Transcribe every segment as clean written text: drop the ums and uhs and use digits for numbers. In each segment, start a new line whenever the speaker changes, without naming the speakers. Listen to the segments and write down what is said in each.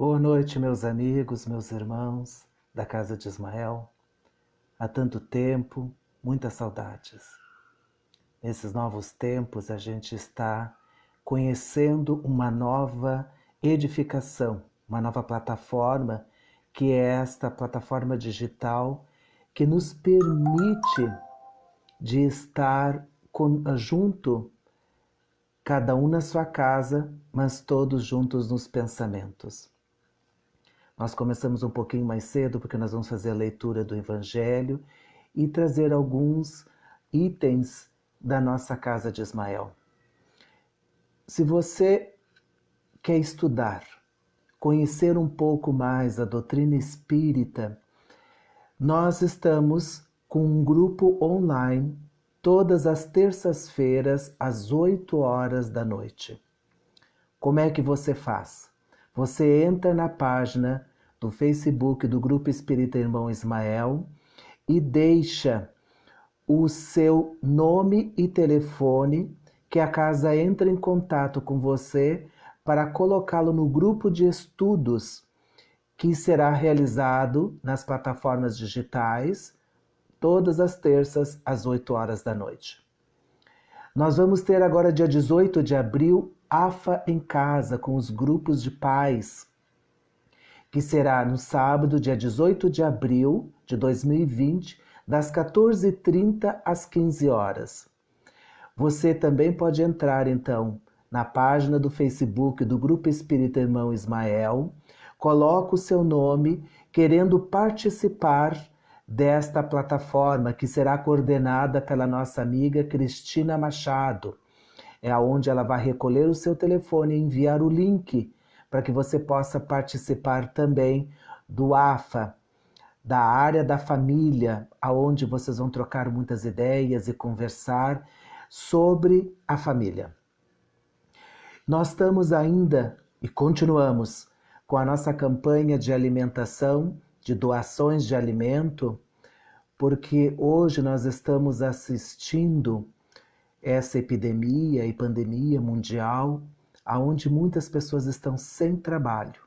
Boa noite, meus amigos, meus irmãos da Casa de Ismael. Há tanto tempo, muitas saudades. Nesses novos tempos, a gente está conhecendo uma nova edificação, uma nova plataforma, que é esta plataforma digital que nos permite de estar junto, cada um na sua casa, mas todos juntos nos pensamentos. Nós começamos um pouquinho mais cedo porque nós vamos fazer a leitura do Evangelho e trazer alguns itens da nossa Casa de Ismael. Se você quer estudar, conhecer um pouco mais a doutrina espírita, nós estamos com um grupo online todas as terças-feiras às 8 horas da noite. Como é que você faz? Você entra na página do Facebook do Grupo Espírita Irmão Ismael e deixa o seu nome e telefone, que a casa entra em contato com você para colocá-lo no grupo de estudos que será realizado nas plataformas digitais todas as terças às 8 horas da noite. Nós vamos ter agora, dia 18 de abril, AFA em Casa, com os grupos de pais, que será no sábado, dia 18 de abril de 2020, das 14h30 às 15 horas. Você também pode entrar, então, na página do Facebook do Grupo Espírita Irmão Ismael, coloca o seu nome, querendo participar desta plataforma, que será coordenada pela nossa amiga Cristina Machado. É onde ela vai recolher o seu telefone e enviar o link para que você possa participar também do AFA, da área da família, aonde vocês vão trocar muitas ideias e conversar sobre a família. Nós estamos ainda e continuamos com a nossa campanha de alimentação, de doações de alimento, porque hoje nós estamos assistindo essa epidemia e pandemia mundial, onde muitas pessoas estão sem trabalho.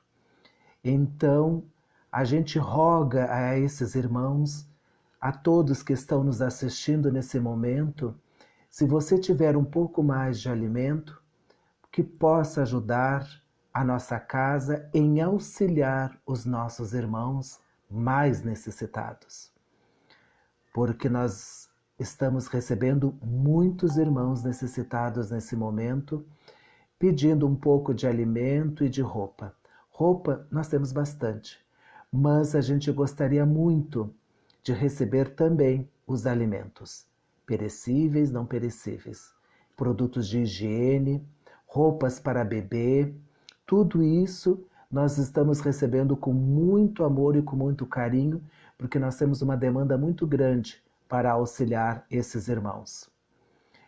Então, a gente roga a esses irmãos, a todos que estão nos assistindo nesse momento, se você tiver um pouco mais de alimento, que possa ajudar a nossa casa em auxiliar os nossos irmãos mais necessitados. Porque nós estamos recebendo muitos irmãos necessitados nesse momento, pedindo um pouco de alimento e de roupa. Roupa nós temos bastante, mas a gente gostaria muito de receber também os alimentos, perecíveis, não perecíveis, produtos de higiene, roupas para bebê, tudo isso nós estamos recebendo com muito amor e com muito carinho, porque nós temos uma demanda muito grande para auxiliar esses irmãos.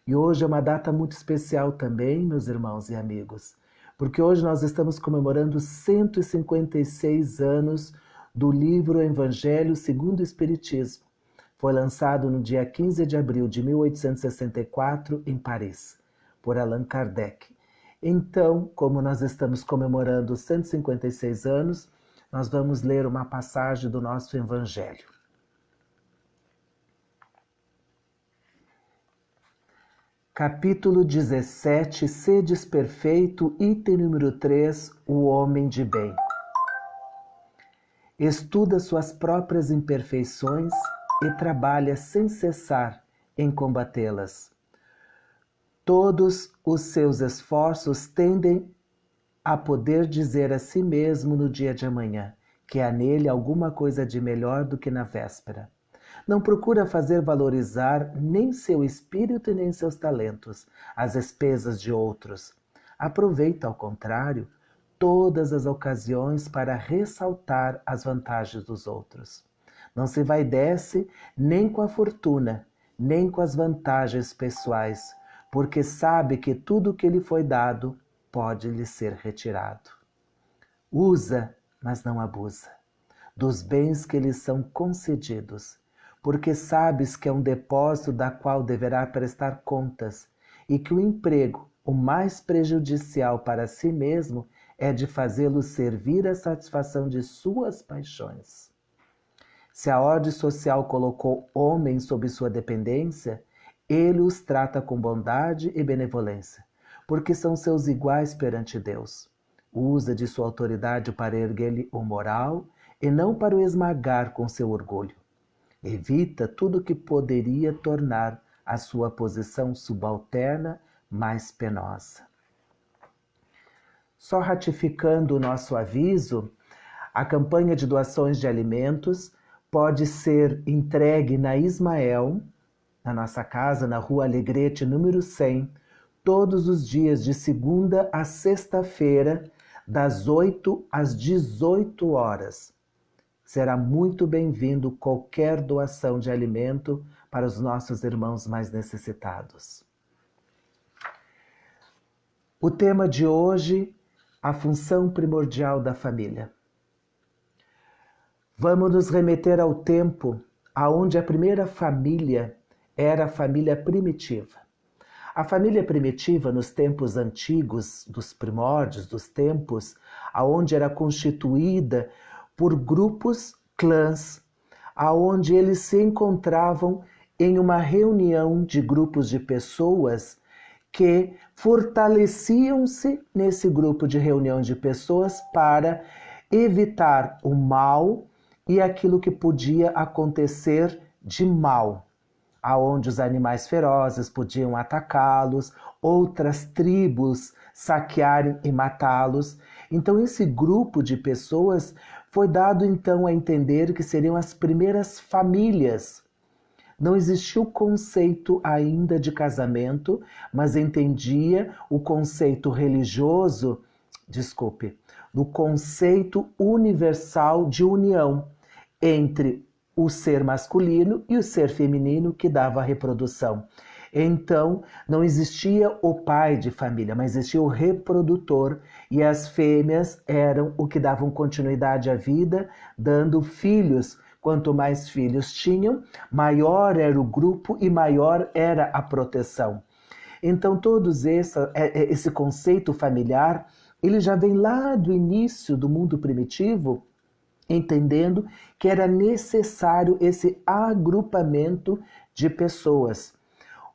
E hoje é uma data muito especial também, meus irmãos e amigos, porque hoje nós estamos comemorando 156 anos do livro Evangelho segundo o Espiritismo. Foi lançado no dia 15 de abril de 1864 em Paris, por Allan Kardec. Então, como nós estamos comemorando 156 anos, nós vamos ler uma passagem do nosso Evangelho. Capítulo 17, Sedes Perfeito, item número 3, o homem de bem. Estuda suas próprias imperfeições e trabalha sem cessar em combatê-las. Todos os seus esforços tendem a poder dizer a si mesmo no dia de amanhã que há nele alguma coisa de melhor do que na véspera. Não procura fazer valorizar nem seu espírito e nem seus talentos, às expensas de outros. Aproveita, ao contrário, todas as ocasiões para ressaltar as vantagens dos outros. Não se vaidece nem com a fortuna, nem com as vantagens pessoais, porque sabe que tudo que lhe foi dado pode lhe ser retirado. Usa, mas não abusa, dos bens que lhe são concedidos, porque sabes que é um depósito da qual deverá prestar contas e que o emprego, o mais prejudicial para si mesmo, é de fazê-los servir à satisfação de suas paixões. Se a ordem social colocou homens sob sua dependência, ele os trata com bondade e benevolência, porque são seus iguais perante Deus. Usa de sua autoridade para erguer-lhe o moral e não para o esmagar com seu orgulho. Evita tudo que poderia tornar a sua posição subalterna mais penosa. Só ratificando o nosso aviso, a campanha de doações de alimentos pode ser entregue na Ismael, na nossa casa, na Rua Alegrete, número 100, todos os dias de segunda a sexta-feira, das 8 às 18 horas. Será muito bem-vindo qualquer doação de alimento para os nossos irmãos mais necessitados. O tema de hoje, a função primordial da família. Vamos nos remeter ao tempo onde a primeira família era a família primitiva. A família primitiva, nos tempos antigos, dos primórdios, dos tempos, onde era constituída por grupos, clãs, aonde eles se encontravam em uma reunião de grupos de pessoas que fortaleciam-se nesse grupo de reunião de pessoas para evitar o mal e aquilo que podia acontecer de mal, aonde os animais ferozes podiam atacá-los, outras tribos saquearem e matá-los. Então esse grupo de pessoas foi dado então a entender que seriam as primeiras famílias. Não existia o conceito ainda de casamento, mas entendia o conceito religioso, o conceito universal de união entre o ser masculino e o ser feminino que dava a reprodução. Então, não existia o pai de família, mas existia o reprodutor, e as fêmeas eram o que davam continuidade à vida, dando filhos. Quanto mais filhos tinham, maior era o grupo e maior era a proteção. Então, esse conceito familiar, ele já vem lá do início do mundo primitivo, entendendo que era necessário esse agrupamento de pessoas.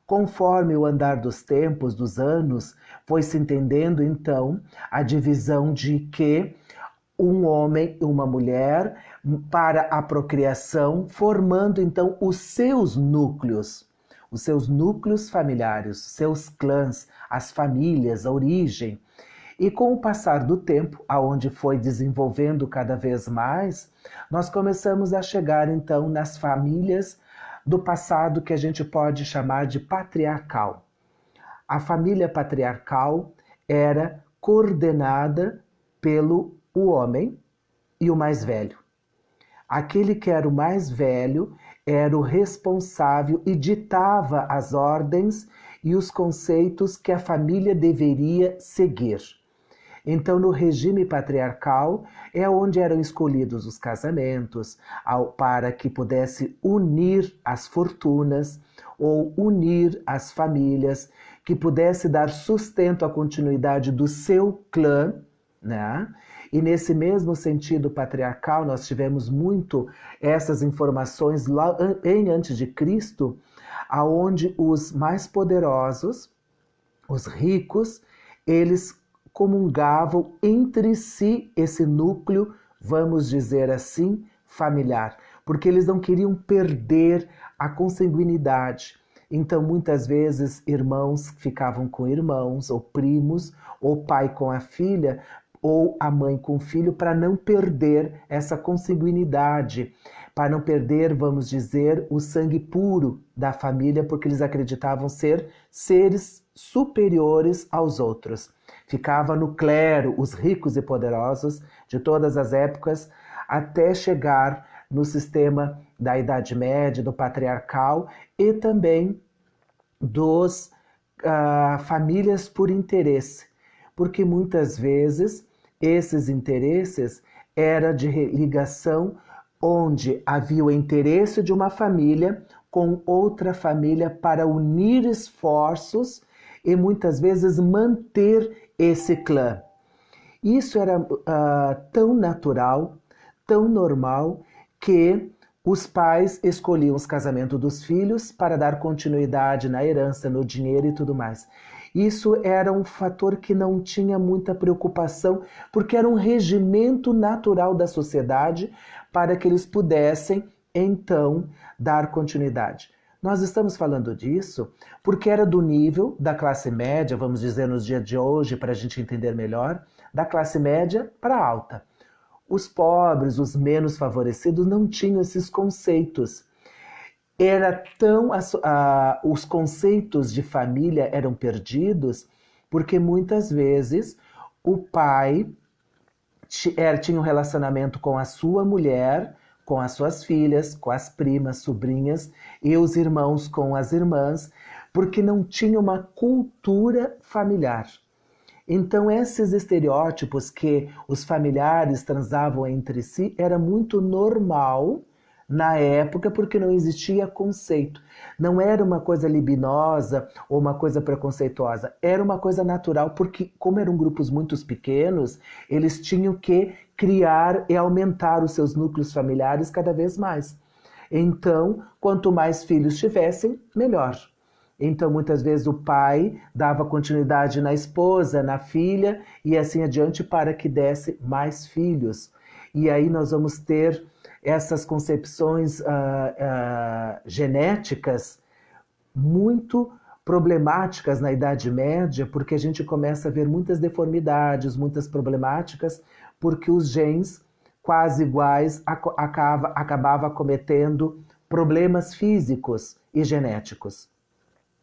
Conforme o andar dos tempos, dos anos, foi se entendendo então a divisão de que um homem e uma mulher para a procriação, formando então os seus núcleos familiares, seus clãs, as famílias, a origem. E com o passar do tempo, aonde foi desenvolvendo cada vez mais, nós começamos a chegar então nas famílias do passado que a gente pode chamar de patriarcal. A família patriarcal era coordenada pelo homem e o mais velho. Aquele que era o mais velho era o responsável e ditava as ordens e os conceitos que a família deveria seguir. Então, no regime patriarcal, é onde eram escolhidos os casamentos, para que pudesse unir as fortunas ou unir as famílias, que pudesse dar sustento à continuidade do seu clã, né? E nesse mesmo sentido patriarcal, nós tivemos muito essas informações lá em antes de Cristo, aonde os mais poderosos, os ricos, eles comungavam entre si esse núcleo, vamos dizer assim, familiar, porque eles não queriam perder a consanguinidade. Então, muitas vezes, irmãos ficavam com irmãos, ou primos, ou pai com a filha, ou a mãe com o filho, para não perder essa consanguinidade, para não perder, vamos dizer, o sangue puro da família, porque eles acreditavam ser seres superiores aos outros. Ficava no clero, os ricos e poderosos de todas as épocas, até chegar no sistema da Idade Média, do patriarcal, e também dos famílias por interesse, porque muitas vezes esses interesses eram de ligação onde havia o interesse de uma família com outra família para unir esforços e muitas vezes manter esse clã. Isso era tão natural, tão normal, que os pais escolhiam os casamentos dos filhos para dar continuidade na herança, no dinheiro e tudo mais. Isso era um fator que não tinha muita preocupação, porque era um regimento natural da sociedade para que eles pudessem, então, dar continuidade. Nós estamos falando disso porque era do nível da classe média, vamos dizer nos dias de hoje, para a gente entender melhor, da classe média para alta. Os pobres, os menos favorecidos, não tinham esses conceitos. Os conceitos de família eram perdidos porque muitas vezes o pai tinha um relacionamento com a sua mulher, com as suas filhas, com as primas, sobrinhas, e os irmãos com as irmãs, porque não tinha uma cultura familiar. Então, esses estereótipos que os familiares transavam entre si era muito normal na época, porque não existia conceito. Não era uma coisa libinosa ou uma coisa preconceituosa, era uma coisa natural, porque como eram grupos muito pequenos, eles tinham que criar e aumentar os seus núcleos familiares cada vez mais. Então, quanto mais filhos tivessem, melhor. Então, muitas vezes, o pai dava continuidade na esposa, na filha, e assim adiante, para que desse mais filhos. E aí nós vamos ter essas concepções genéticas muito problemáticas na Idade Média, porque a gente começa a ver muitas deformidades, muitas problemáticas, porque os genes quase iguais acabava cometendo problemas físicos e genéticos.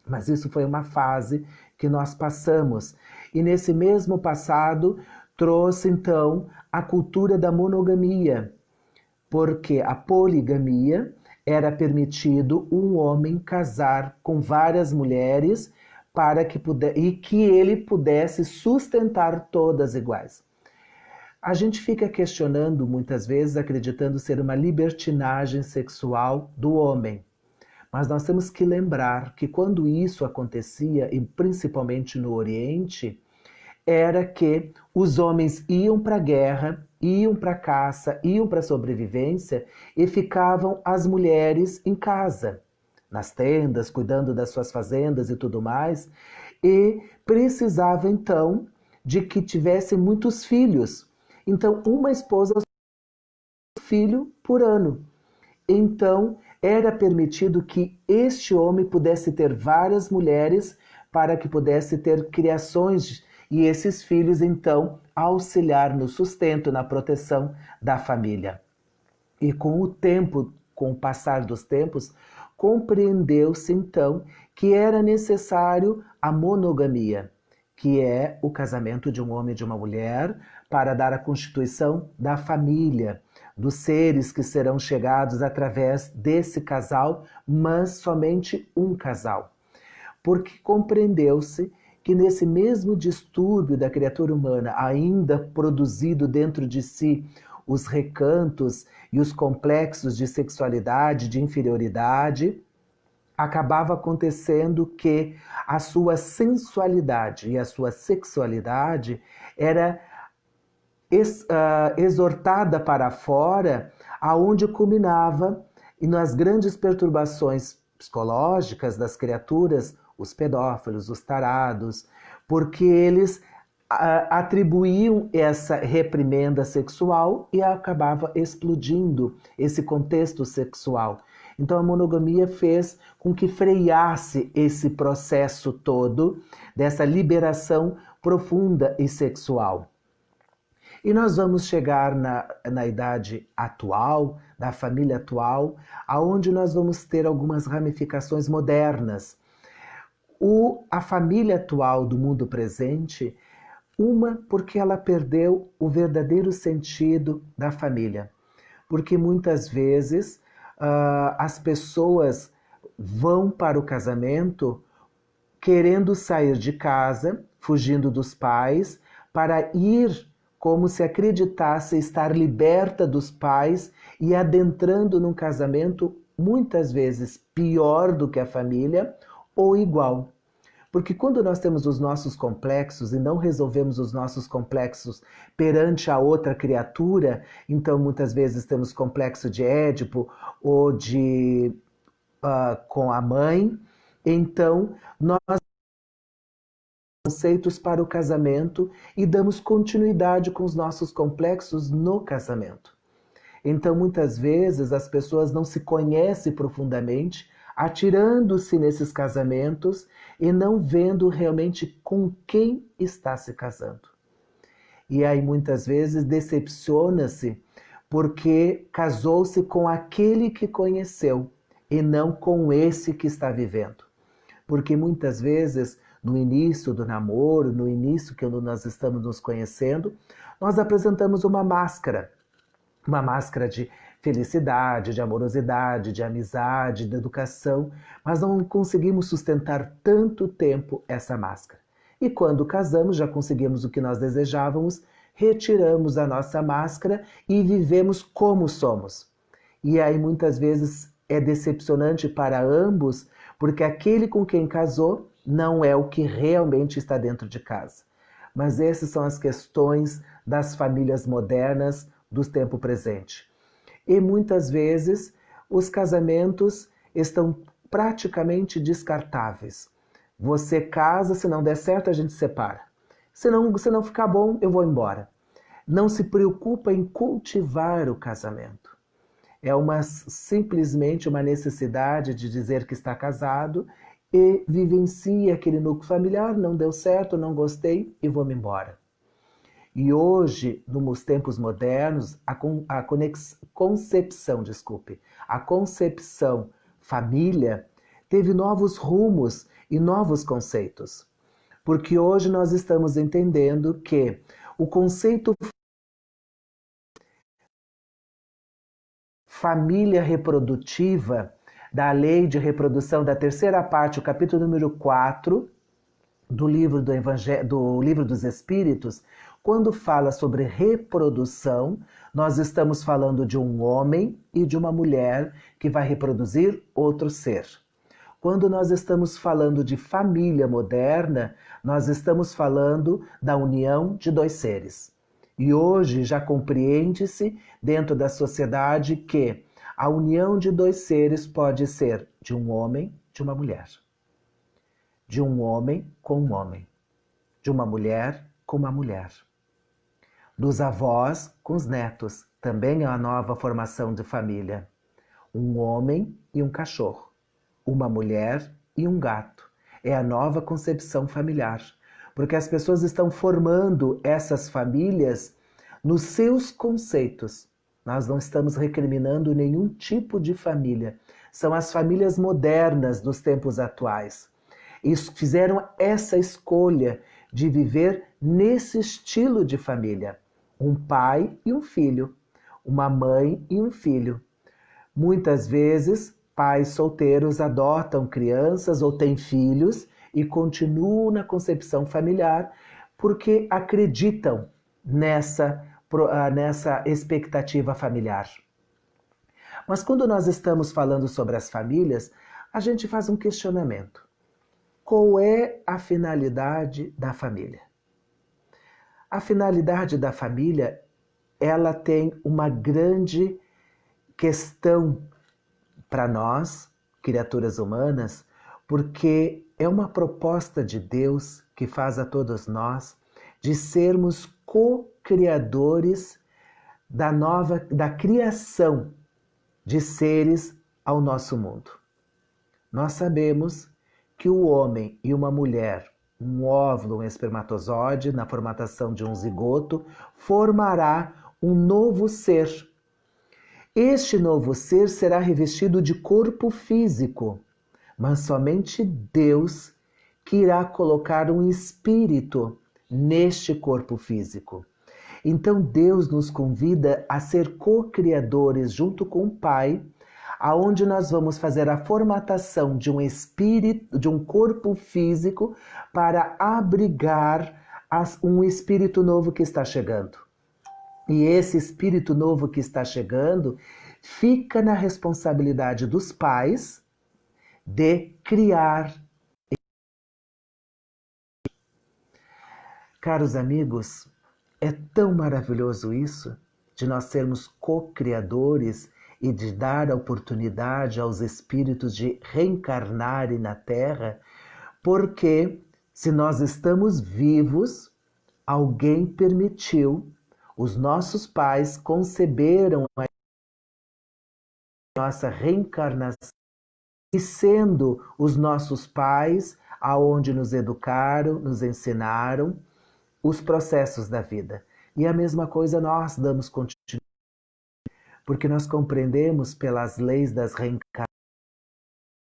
Mas isso foi uma fase que nós passamos. E nesse mesmo passado trouxe então a cultura da monogamia, porque a poligamia era permitido um homem casar com várias mulheres para que ele pudesse sustentar todas iguais. A gente fica questionando muitas vezes, acreditando ser uma libertinagem sexual do homem. Mas nós temos que lembrar que quando isso acontecia, e principalmente no Oriente, era que os homens iam para a guerra, iam para a caça, iam para a sobrevivência e ficavam as mulheres em casa, nas tendas, cuidando das suas fazendas e tudo mais, e precisava então de que tivessem muitos filhos. Então, uma esposa filho por ano. Então, era permitido que este homem pudesse ter várias mulheres para que pudesse ter criações e esses filhos, então, auxiliar no sustento, na proteção da família. E com o tempo, com o passar dos tempos, compreendeu-se, então, que era necessário a monogamia, que é o casamento de um homem e de uma mulher para dar a constituição da família, dos seres que serão chegados através desse casal, mas somente um casal. Porque compreendeu-se que nesse mesmo distúrbio da criatura humana, ainda produzido dentro de si os recantos e os complexos de sexualidade, de inferioridade, acabava acontecendo que a sua sensualidade e a sua sexualidade era exortada para fora, aonde culminava e nas grandes perturbações psicológicas das criaturas, os pedófilos, os tarados, porque eles atribuíam essa reprimenda sexual e acabava explodindo esse contexto sexual. Então a monogamia fez com que freasse esse processo todo dessa liberação profunda e sexual. E nós vamos chegar na idade atual, da família atual, aonde nós vamos ter algumas ramificações modernas. A família atual do mundo presente, uma porque ela perdeu o verdadeiro sentido da família. Porque muitas vezes as pessoas vão para o casamento querendo sair de casa, fugindo dos pais, para ir como se acreditasse estar liberta dos pais e adentrando num casamento muitas vezes pior do que a família ou igual. Porque quando nós temos os nossos complexos e não resolvemos os nossos complexos perante a outra criatura, então muitas vezes temos complexo de Édipo ou de com a mãe, então nós conceitos para o casamento e damos continuidade com os nossos complexos no casamento. Então, muitas vezes, as pessoas não se conhecem profundamente, atirando-se nesses casamentos e não vendo realmente com quem está se casando. E aí, muitas vezes, decepciona-se porque casou-se com aquele que conheceu e não com esse que está vivendo. Porque muitas vezes, no início do namoro, no início que nós estamos nos conhecendo, nós apresentamos uma máscara de felicidade, de amorosidade, de amizade, de educação, mas não conseguimos sustentar tanto tempo essa máscara. E quando casamos, já conseguimos o que nós desejávamos, retiramos a nossa máscara e vivemos como somos. E aí muitas vezes é decepcionante para ambos, porque aquele com quem casou não é o que realmente está dentro de casa. Mas essas são as questões das famílias modernas do tempo presente. E muitas vezes os casamentos estão praticamente descartáveis. Você casa, se não der certo, a gente separa. Se não ficar bom, eu vou embora. Não se preocupa em cultivar o casamento. É simplesmente uma necessidade de dizer que está casado e vivencia aquele núcleo familiar, não deu certo, não gostei e vou-me embora. E hoje, nos tempos modernos, a concepção família teve novos rumos e novos conceitos. Porque hoje nós estamos entendendo que o conceito família reprodutiva da Lei de Reprodução da terceira parte, o capítulo número 4 do livro do Livro dos Espíritos, quando fala sobre reprodução, nós estamos falando de um homem e de uma mulher que vai reproduzir outro ser. Quando nós estamos falando de família moderna, nós estamos falando da união de dois seres. E hoje já compreende-se dentro da sociedade que a união de dois seres pode ser de um homem, de uma mulher. De um homem com um homem. De uma mulher com uma mulher. Dos avós com os netos. Também é uma nova formação de família. Um homem e um cachorro. Uma mulher e um gato. É a nova concepção familiar. Porque as pessoas estão formando essas famílias nos seus conceitos. Nós não estamos recriminando nenhum tipo de família. São as famílias modernas dos tempos atuais. E fizeram essa escolha de viver nesse estilo de família. Um pai e um filho. Uma mãe e um filho. Muitas vezes, pais solteiros adotam crianças ou têm filhos e continuam na concepção familiar porque acreditam nessa expectativa familiar. Mas quando nós estamos falando sobre as famílias, a gente faz um questionamento. Qual é a finalidade da família? A finalidade da família, ela tem uma grande questão para nós, criaturas humanas, porque é uma proposta de Deus que faz a todos nós de sermos co-criadores da criação de seres ao nosso mundo. Nós sabemos que o homem e uma mulher, um óvulo, um espermatozoide, na formatação de um zigoto, formará um novo ser. Este novo ser será revestido de corpo físico, mas somente Deus que irá colocar um espírito neste corpo físico. Então Deus nos convida a ser co-criadores junto com o Pai, aonde nós vamos fazer a formatação de um espírito, de um corpo físico para abrigar um espírito novo que está chegando. E esse espírito novo que está chegando fica na responsabilidade dos pais de criar Caros amigos, é tão maravilhoso isso, de nós sermos co-criadores e de dar a oportunidade aos espíritos de reencarnarem na Terra, porque se nós estamos vivos, alguém permitiu, os nossos pais conceberam a nossa reencarnação e sendo os nossos pais aonde nos educaram, nos ensinaram os processos da vida. E a mesma coisa nós damos continuidade, porque nós compreendemos pelas leis das reencarnações,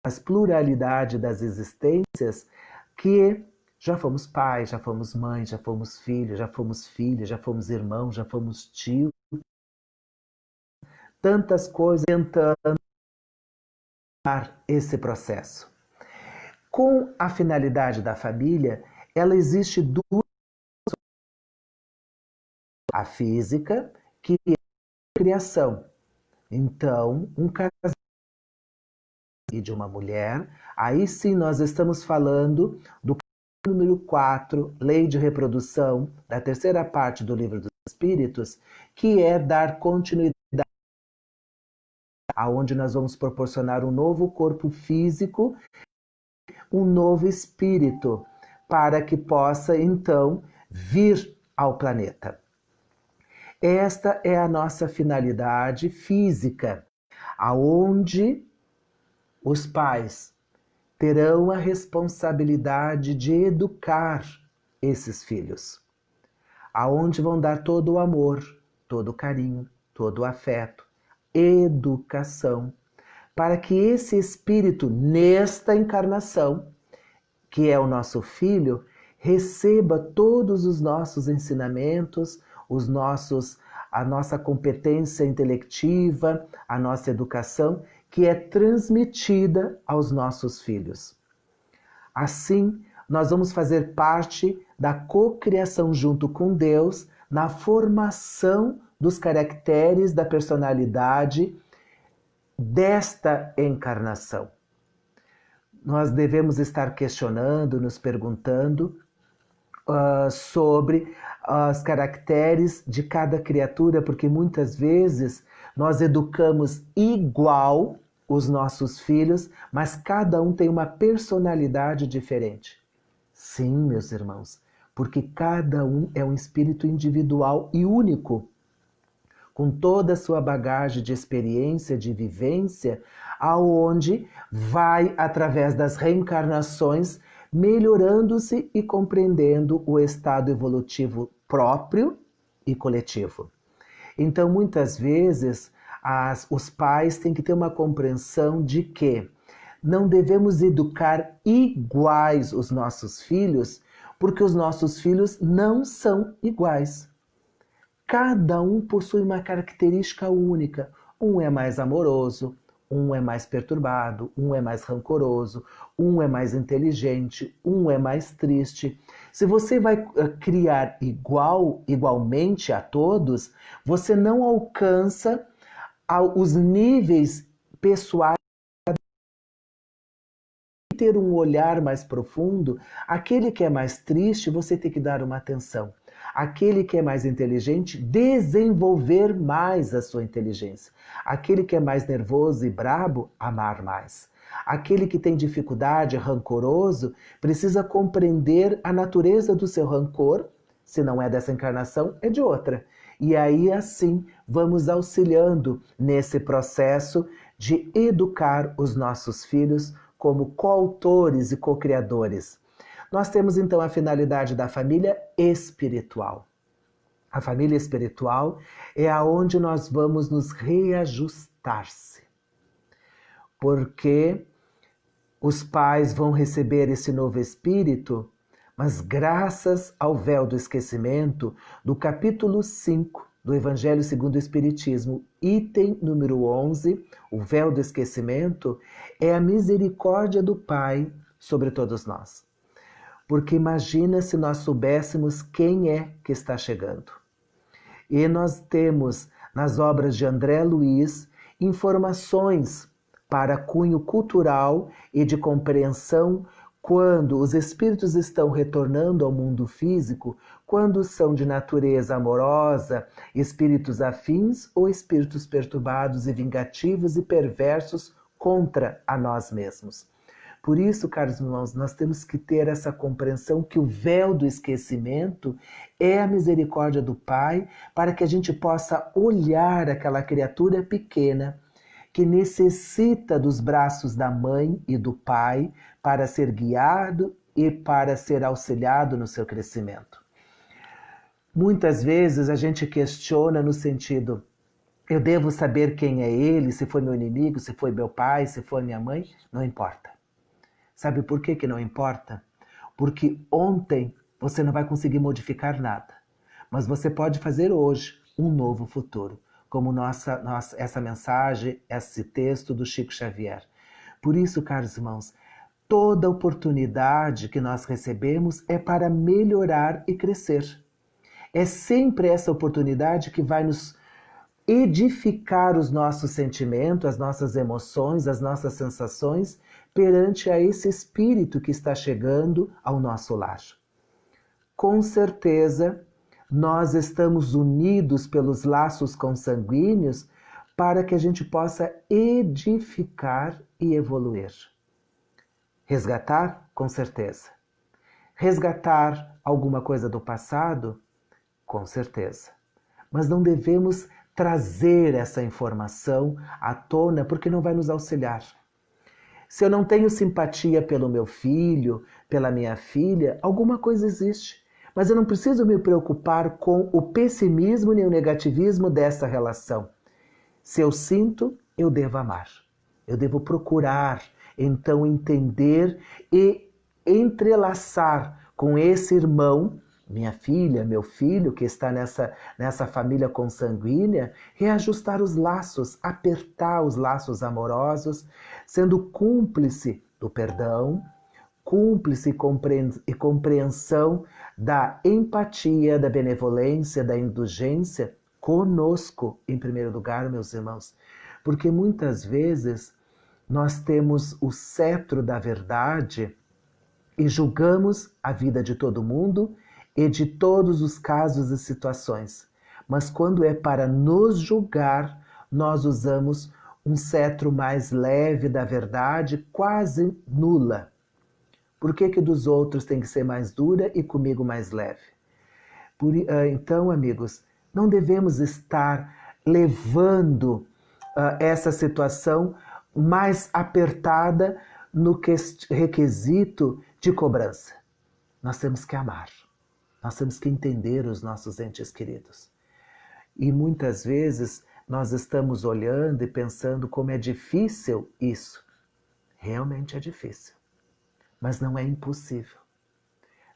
a pluralidade das existências, que já fomos pais, já fomos mães, já fomos filhos, já fomos filhas, já fomos irmãos, já fomos tios, tantas coisas tentando esse processo. Com a finalidade da família, ela existe duas: a física, que é a criação. Então, um casal e de uma mulher, aí sim nós estamos falando do número 4, Lei de Reprodução, da terceira parte do Livro dos Espíritos, que é dar continuidade, aonde nós vamos proporcionar um novo corpo físico, um novo espírito, para que possa então vir ao planeta. Esta é a nossa finalidade física, aonde os pais terão a responsabilidade de educar esses filhos, aonde vão dar todo o amor, todo o carinho, todo o afeto, educação, para que esse espírito, nesta encarnação, que é o nosso filho, receba todos os nossos ensinamentos, a nossa competência intelectiva, a nossa educação, que é transmitida aos nossos filhos. Assim, nós vamos fazer parte da cocriação junto com Deus na formação dos caracteres da personalidade desta encarnação. Nós devemos estar questionando, nos perguntando sobre os caracteres de cada criatura, porque muitas vezes nós educamos igual os nossos filhos, mas cada um tem uma personalidade diferente. Sim, meus irmãos, porque cada um é um espírito individual e único, com toda a sua bagagem de experiência, de vivência, aonde vai, através das reencarnações, melhorando-se e compreendendo o estado evolutivo próprio e coletivo. Então, muitas vezes, os pais têm que ter uma compreensão de que não devemos educar iguais os nossos filhos, porque os nossos filhos não são iguais. Cada um possui uma característica única. Um é mais amoroso, um é mais perturbado, um é mais rancoroso, um é mais inteligente, um é mais triste. Se você vai criar igualmente a todos, você não alcança os níveis pessoais. Ter um olhar mais profundo, aquele que é mais triste, você tem que dar uma atenção. Aquele que é mais inteligente, desenvolver mais a sua inteligência. Aquele que é mais nervoso e brabo, amar mais. Aquele que tem dificuldade, rancoroso, precisa compreender a natureza do seu rancor, se não é dessa encarnação, é de outra. E aí, assim, vamos auxiliando nesse processo de educar os nossos filhos como coautores e co-criadores. Nós temos então a finalidade da família espiritual. A família espiritual é aonde nós vamos nos reajustar-se. Porque os pais vão receber esse novo espírito, mas graças ao véu do esquecimento, do capítulo 5 do Evangelho segundo o Espiritismo, item número 11, o véu do esquecimento, é a misericórdia do Pai sobre todos nós. Porque imagina se nós soubéssemos quem é que está chegando. E nós temos nas obras de André Luiz informações para cunho cultural e de compreensão quando os espíritos estão retornando ao mundo físico, quando são de natureza amorosa, espíritos afins ou espíritos perturbados e vingativos e perversos contra a nós mesmos. Por isso, caros irmãos, nós temos que ter essa compreensão que o véu do esquecimento é a misericórdia do Pai, para que a gente possa olhar aquela criatura pequena que necessita dos braços da mãe e do pai para ser guiado e para ser auxiliado no seu crescimento. Muitas vezes a gente questiona no sentido: eu devo saber quem é ele, se foi meu inimigo, se foi meu pai, se foi minha mãe? Não importa. Sabe por que não importa? Porque ontem você não vai conseguir modificar nada, mas você pode fazer hoje um novo futuro, como essa mensagem, esse texto do Chico Xavier. Por isso, caros irmãos, toda oportunidade que nós recebemos é para melhorar e crescer. É sempre essa oportunidade que vai nos edificar os nossos sentimentos, as nossas emoções, as nossas sensações perante a esse espírito que está chegando ao nosso lar. Com certeza, nós estamos unidos pelos laços consanguíneos para que a gente possa edificar e evoluir. Resgatar? Com certeza. Resgatar alguma coisa do passado? Com certeza. Mas não devemos trazer essa informação à tona porque não vai nos auxiliar. Se eu não tenho simpatia pelo meu filho, pela minha filha, alguma coisa existe. Mas eu não preciso me preocupar com o pessimismo nem o negativismo dessa relação. Se eu sinto, eu devo amar. Eu devo procurar, então, entender e entrelaçar com esse irmão, minha filha, meu filho, que está nessa família consanguínea, reajustar os laços, apertar os laços amorosos, sendo cúmplice do perdão, cúmplice e compreensão da empatia, da benevolência, da indulgência conosco, em primeiro lugar, meus irmãos. Porque muitas vezes nós temos o cetro da verdade e julgamos a vida de todo mundo e de todos os casos e situações. Mas quando é para nos julgar, nós usamos um cetro mais leve da verdade, quase nula. Por que dos outros tem que ser mais dura e comigo mais leve? Então, amigos, não devemos estar levando essa situação mais apertada no requisito de cobrança. Nós temos que amar. Nós temos que entender os nossos entes queridos. E muitas vezes nós estamos olhando e pensando como é difícil isso. Realmente é difícil. Mas não é impossível.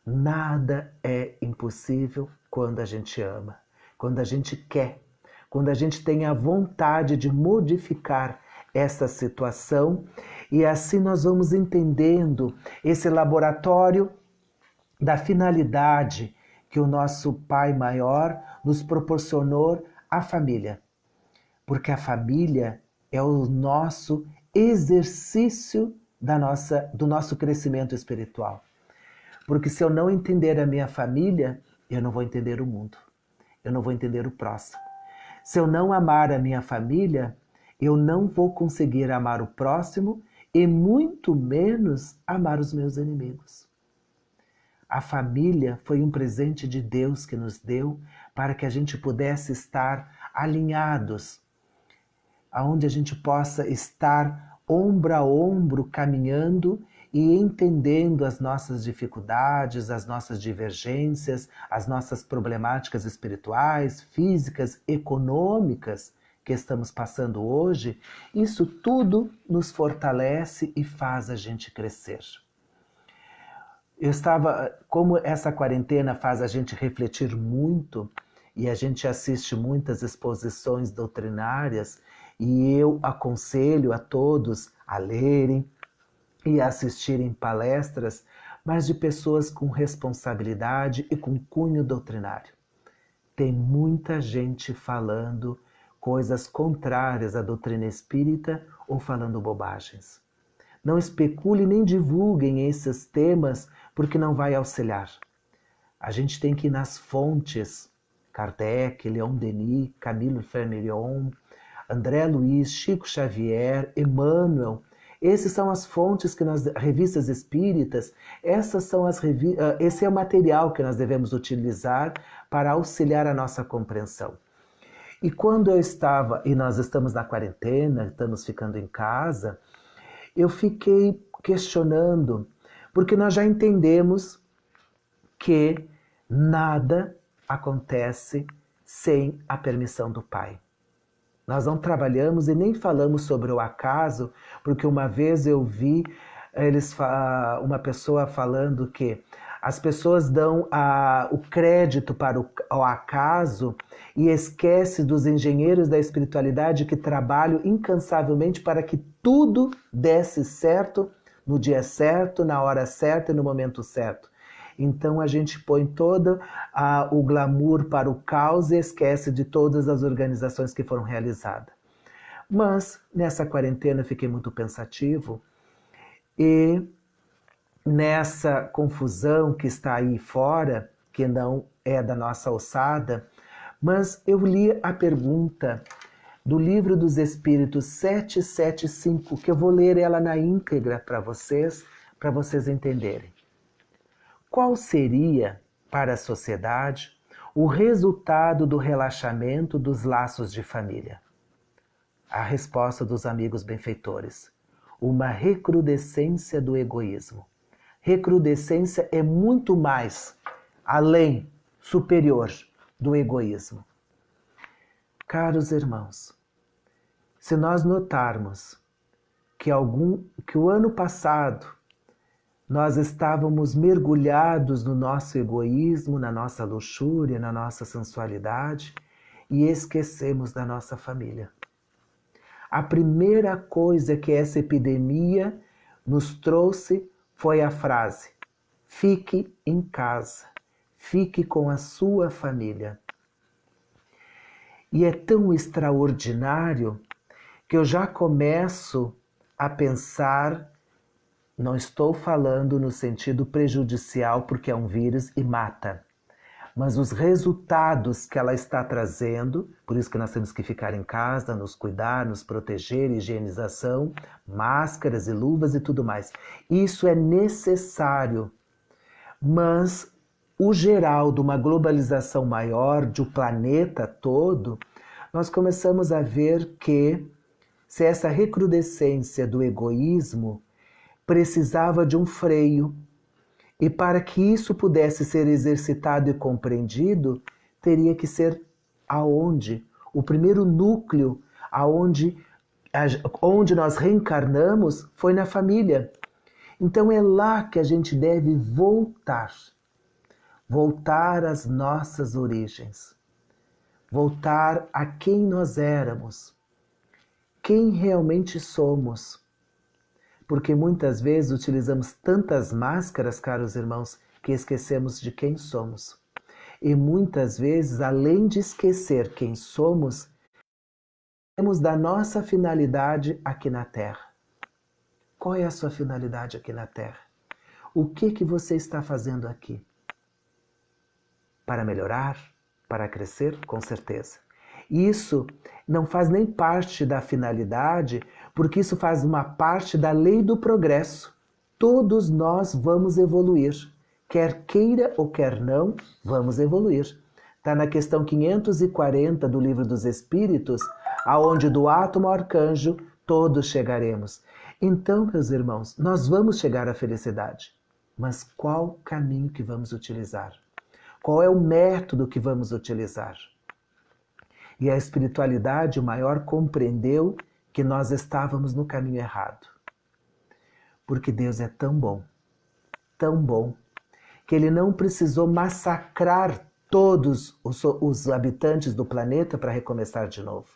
Nada é impossível quando a gente ama, quando a gente quer, quando a gente tem a vontade de modificar essa situação, e assim nós vamos entendendo esse laboratório da finalidade que o nosso Pai Maior nos proporcionou à família. Porque a família é o nosso exercício do nosso crescimento espiritual. Porque se eu não entender a minha família, eu não vou entender o mundo. Eu não vou entender o próximo. Se eu não amar a minha família, eu não vou conseguir amar o próximo e muito menos amar os meus inimigos. A família foi um presente de Deus que nos deu para que a gente pudesse estar alinhados, aonde a gente possa estar ombro a ombro caminhando e entendendo as nossas dificuldades, as nossas divergências, as nossas problemáticas espirituais, físicas, econômicas que estamos passando hoje. Isso tudo nos fortalece e faz a gente crescer. Como essa quarentena faz a gente refletir muito e a gente assiste muitas exposições doutrinárias, e eu aconselho a todos a lerem e a assistirem palestras, mas de pessoas com responsabilidade e com cunho doutrinário. Tem muita gente falando coisas contrárias à doutrina espírita ou falando bobagens. Não especule nem divulguem esses temas, porque não vai auxiliar. A gente tem que ir nas fontes, Kardec, Leon Denis, Camilo Flammarion, André Luiz, Chico Xavier, Emmanuel. Essas são as fontes que nós, revistas espíritas, esse é o material que nós devemos utilizar para auxiliar a nossa compreensão. E quando e nós estamos na quarentena, estamos ficando em casa, eu fiquei questionando, porque nós já entendemos que nada acontece sem a permissão do Pai. Nós não trabalhamos e nem falamos sobre o acaso, porque uma vez eu vi uma pessoa falando que as pessoas dão o crédito para o acaso e esquece dos engenheiros da espiritualidade que trabalham incansavelmente para que tudo desse certo no dia certo, na hora certa e no momento certo. Então a gente põe todo o glamour para o caos e esquece de todas as organizações que foram realizadas. Mas nessa quarentena eu fiquei muito pensativo e nessa confusão que está aí fora, que não é da nossa alçada, mas eu li a pergunta do Livro dos Espíritos 775, que eu vou ler ela na íntegra para vocês entenderem. Qual seria, para a sociedade, o resultado do relaxamento dos laços de família? A resposta dos amigos benfeitores: uma recrudescência do egoísmo. Recrudescência é muito mais, além, superior do egoísmo. Caros irmãos, se nós notarmos que o ano passado nós estávamos mergulhados no nosso egoísmo, na nossa luxúria, na nossa sensualidade e esquecemos da nossa família. A primeira coisa que essa epidemia nos trouxe foi a frase: fique em casa, fique com a sua família. E é tão extraordinário que eu já começo a pensar. Não estou falando no sentido prejudicial porque é um vírus e mata, mas os resultados que ela está trazendo, por isso que nós temos que ficar em casa, nos cuidar, nos proteger, higienização, máscaras e luvas e tudo mais. Isso é necessário, mas o geral de uma globalização maior, de um planeta todo, nós começamos a ver que se essa recrudescência do egoísmo precisava de um freio. E para que isso pudesse ser exercitado e compreendido, teria que ser aonde? O primeiro núcleo onde nós reencarnamos foi na família. Então é lá que a gente deve voltar. Voltar às nossas origens. Voltar a quem nós éramos. Quem realmente somos. Porque muitas vezes utilizamos tantas máscaras, caros irmãos, que esquecemos de quem somos. E muitas vezes, além de esquecer quem somos, temos da nossa finalidade aqui na Terra. Qual é a sua finalidade aqui na Terra? O que você está fazendo aqui? Para melhorar? Para crescer? Com certeza. Isso não faz nem parte da finalidade, porque isso faz uma parte da lei do progresso. Todos nós vamos evoluir. Quer queira ou quer não, vamos evoluir. Está na questão 540 do Livro dos Espíritos, aonde do átomo ao arcanjo todos chegaremos. Então, meus irmãos, nós vamos chegar à felicidade. Mas qual caminho que vamos utilizar? Qual é o método que vamos utilizar? E a espiritualidade, o maior, compreendeu que nós estávamos no caminho errado. Porque Deus é tão bom, que Ele não precisou massacrar todos os habitantes do planeta para recomeçar de novo.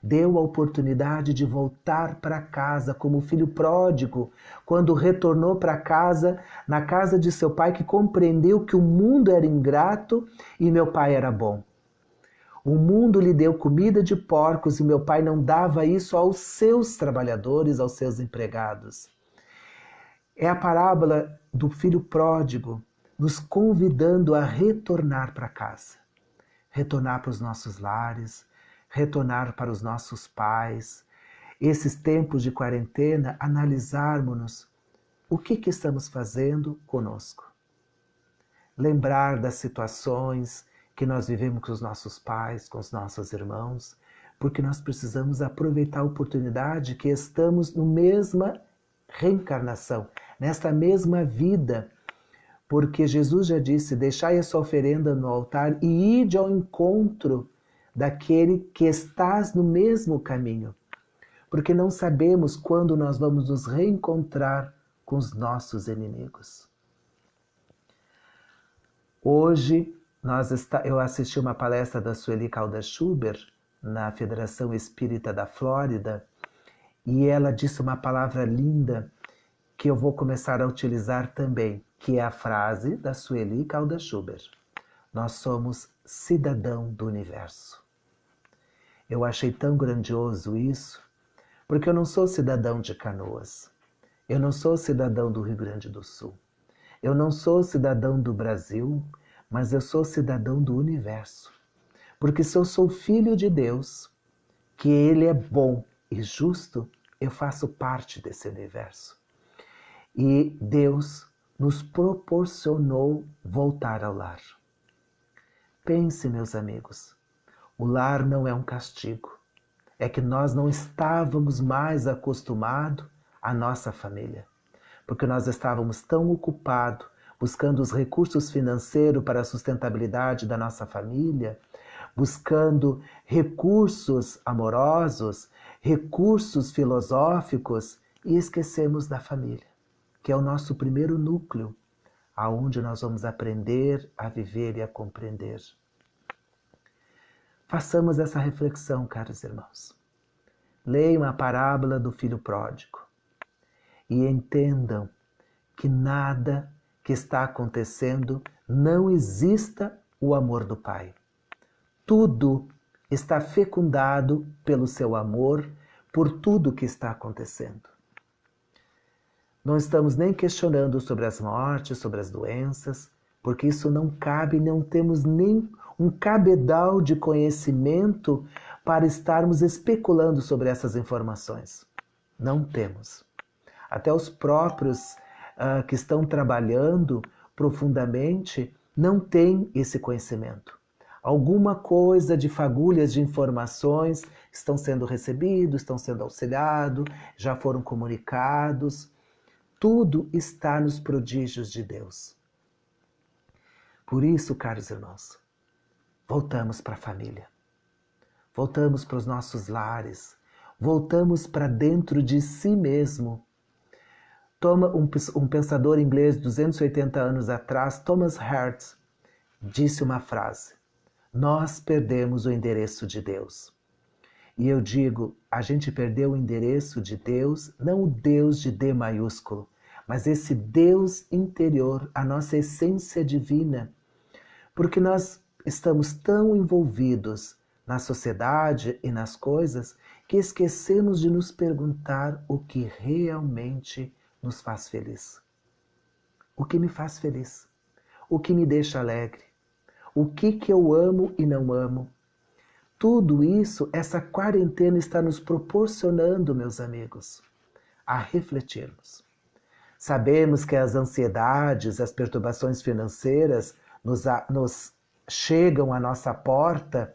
Deu a oportunidade de voltar para casa como o filho pródigo, quando retornou para casa, na casa de seu pai, que compreendeu que o mundo era ingrato e meu pai era bom. O mundo lhe deu comida de porcos e meu pai não dava isso aos seus trabalhadores, aos seus empregados. É a parábola do filho pródigo, nos convidando a retornar para casa, retornar para os nossos lares, retornar para os nossos pais. Esses tempos de quarentena, analisarmos o que estamos fazendo conosco. Lembrar das situações que nós vivemos com os nossos pais, com os nossos irmãos, porque nós precisamos aproveitar a oportunidade que estamos na mesma reencarnação, nesta mesma vida, porque Jesus já disse, deixai a sua oferenda no altar e ide ao encontro daquele que estás no mesmo caminho, porque não sabemos quando nós vamos nos reencontrar com os nossos inimigos. Hoje, eu assisti uma palestra da Sueli Caldas Schubert, na Federação Espírita da Flórida, e ela disse uma palavra linda que eu vou começar a utilizar também, que é a frase da Sueli Caldas Schubert. Nós somos cidadão do universo. Eu achei tão grandioso isso, porque eu não sou cidadão de Canoas, eu não sou cidadão do Rio Grande do Sul, eu não sou cidadão do Brasil, mas eu sou cidadão do universo. Porque se eu sou filho de Deus, que Ele é bom e justo, eu faço parte desse universo. E Deus nos proporcionou voltar ao lar. Pense, meus amigos, o lar não é um castigo. É que nós não estávamos mais acostumados à nossa família. Porque nós estávamos tão ocupados buscando os recursos financeiros para a sustentabilidade da nossa família, buscando recursos amorosos, recursos filosóficos e esquecemos da família, que é o nosso primeiro núcleo, aonde nós vamos aprender a viver e a compreender. Façamos essa reflexão, caros irmãos. Leiam a parábola do filho pródigo e entendam que nada que está acontecendo não exista o amor do Pai. Tudo está fecundado pelo seu amor por tudo que está acontecendo. Não estamos nem questionando sobre as mortes, sobre as doenças, porque isso não cabe, não temos nem um cabedal de conhecimento para estarmos especulando sobre essas informações. Não temos. Até os próprios que estão trabalhando profundamente não têm esse conhecimento. Alguma coisa de fagulhas de informações estão sendo recebidos, estão sendo auxiliados, já foram comunicados. Tudo está nos prodígios de Deus. Por isso, caros irmãos, voltamos para a família. Voltamos para os nossos lares. Voltamos para dentro de si mesmo. Um pensador inglês de 280 anos atrás, Thomas Hart, disse uma frase: nós perdemos o endereço de Deus. E eu digo, a gente perdeu o endereço de Deus, não o Deus de D maiúsculo, mas esse Deus interior, a nossa essência divina. Porque nós estamos tão envolvidos na sociedade e nas coisas que esquecemos de nos perguntar o que realmente nos faz feliz. O que me faz feliz? O que me deixa alegre? O que eu amo e não amo? Tudo isso, essa quarentena está nos proporcionando, meus amigos, a refletirmos. Sabemos que as ansiedades, as perturbações financeiras nos chegam à nossa porta,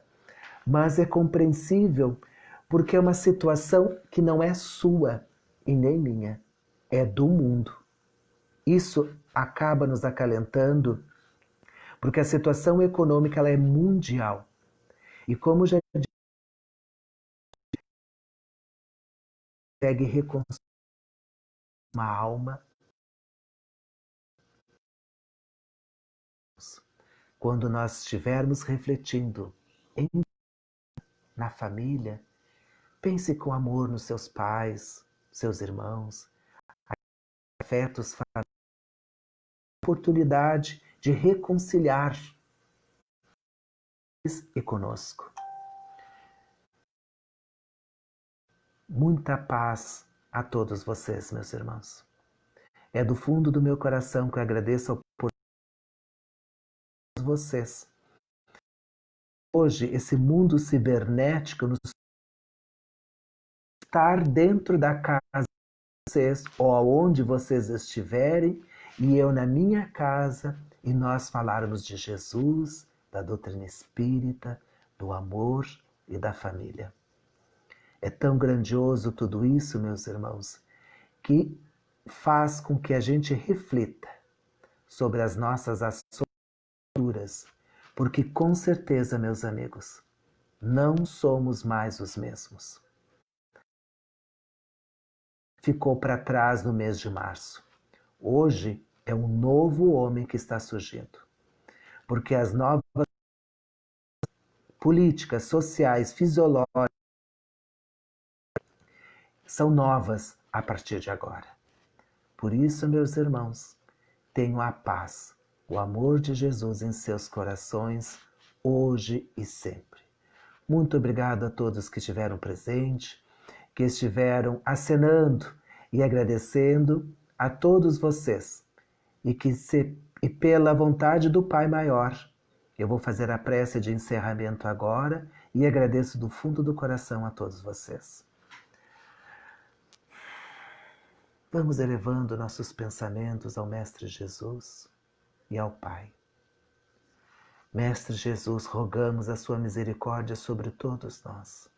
mas é compreensível porque é uma situação que não é sua e nem minha, é do mundo. Isso acaba nos acalentando porque a situação econômica ela é mundial. E como já consegue reconstruir uma alma, quando nós estivermos refletindo na família, pense com amor nos seus pais, seus irmãos, afetos, oportunidade de reconciliar e conosco. Muita paz a todos vocês, meus irmãos. É do fundo do meu coração que eu agradeço a oportunidade vocês. Hoje, esse mundo cibernético nos estar dentro da casa de vocês, ou aonde vocês estiverem, e eu na minha casa, e nós falarmos de Jesus, da doutrina espírita, do amor e da família. É tão grandioso tudo isso, meus irmãos, que faz com que a gente reflita sobre as nossas ações, porque com certeza, meus amigos, não somos mais os mesmos. Ficou para trás no mês de março. Hoje é um novo homem que está surgindo, porque as novas políticas sociais, fisiológicas, são novas a partir de agora. Por isso, meus irmãos, tenham a paz, o amor de Jesus em seus corações, hoje e sempre. Muito obrigado a todos que estiveram presentes, que estiveram acenando e agradecendo a todos vocês. E pela vontade do Pai Maior, eu vou fazer a prece de encerramento agora e agradeço do fundo do coração a todos vocês. Vamos elevando nossos pensamentos ao Mestre Jesus e ao Pai. Mestre Jesus, rogamos a sua misericórdia sobre todos nós.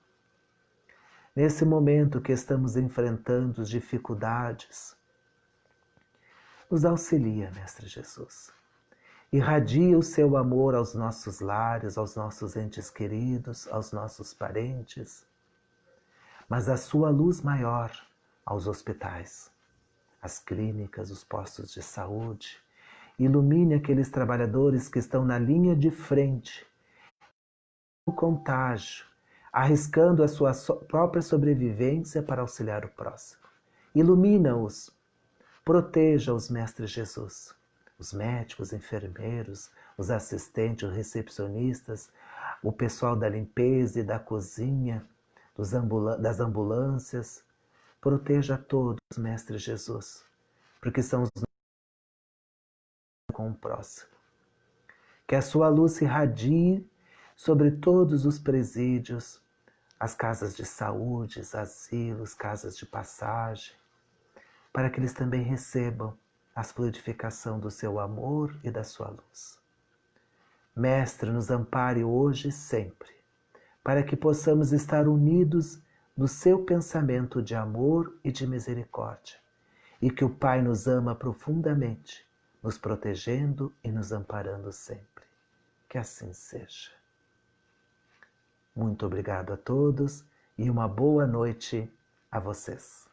Nesse momento que estamos enfrentando dificuldades, nos auxilia, Mestre Jesus. Irradia o seu amor aos nossos lares, aos nossos entes queridos, aos nossos parentes, mas a sua luz maior aos hospitais, às clínicas, os postos de saúde. Ilumine aqueles trabalhadores que estão na linha de frente, no contágio, arriscando a sua própria sobrevivência para auxiliar o próximo. Ilumina-os, proteja-os, Mestre Jesus, os médicos, enfermeiros, os assistentes, os recepcionistas, o pessoal da limpeza e da cozinha, das ambulâncias. Proteja todos, Mestre Jesus, porque são os com o próximo. Que a sua luz se irradie sobre todos os presídios, as casas de saúde, asilos, casas de passagem, para que eles também recebam a fluidificação do seu amor e da sua luz. Mestre, nos ampare hoje e sempre, para que possamos estar unidos no seu pensamento de amor e de misericórdia, e que o Pai nos ama profundamente, nos protegendo e nos amparando sempre. Que assim seja. Muito obrigado a todos e uma boa noite a vocês.